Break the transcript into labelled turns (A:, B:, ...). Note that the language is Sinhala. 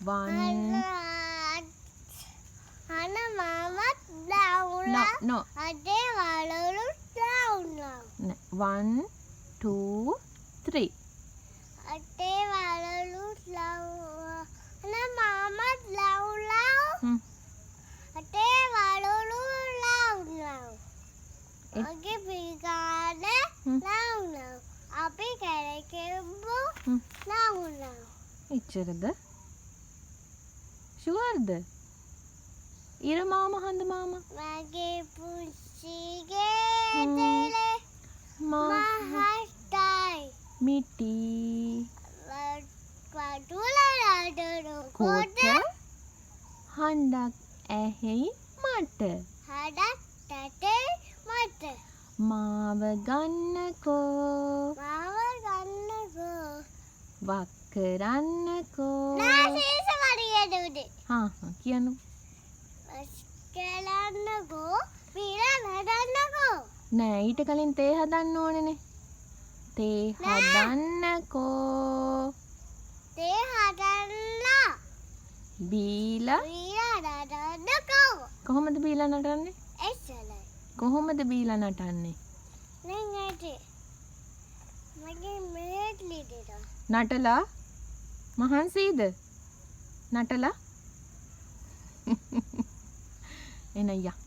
A: One.
B: Hana mama down.
A: No.
B: Ade valalu down.
A: 1, 2, 3.
B: Ade valalu down. Hana mama down. Ade valalu down. Age pigane down. Api kerekebbu down.
A: එච්චරද? ෂුවර්ද? ඉර මාමා හඳ මාමා.
B: මගේ පුංචිගේ දෙලේ මහටයි.
A: මිටි.
B: වඩුල
A: කොට හඬක් ඇහෙයි මට.
B: හඩක් තටේ මට.
A: මාව ගන්නකෝ.
B: මාව ගන්නකෝ.
A: වක් කරන්නකෝ.
B: නාසීස වරියට උඩේ.
A: කියන්නු.
B: කරන්නකෝ. පීලා නඩන්නකෝ.
A: නෑ ඊට කලින් තේ හදන්න ඕනේනේ. තේ හදන්නකෝ.
B: තේ හදන්න.
A: බීලා
B: පීලා නඩන්නකෝ.
A: කොහොමද බීලා නටන්නේ?
B: එසලයි.
A: කොහොමද බීලා නටන්නේ?
B: නං ඇටි. මගේ මේට් ලිඩට.
A: නටලා මහන්සිද? නටලා එනయ్యා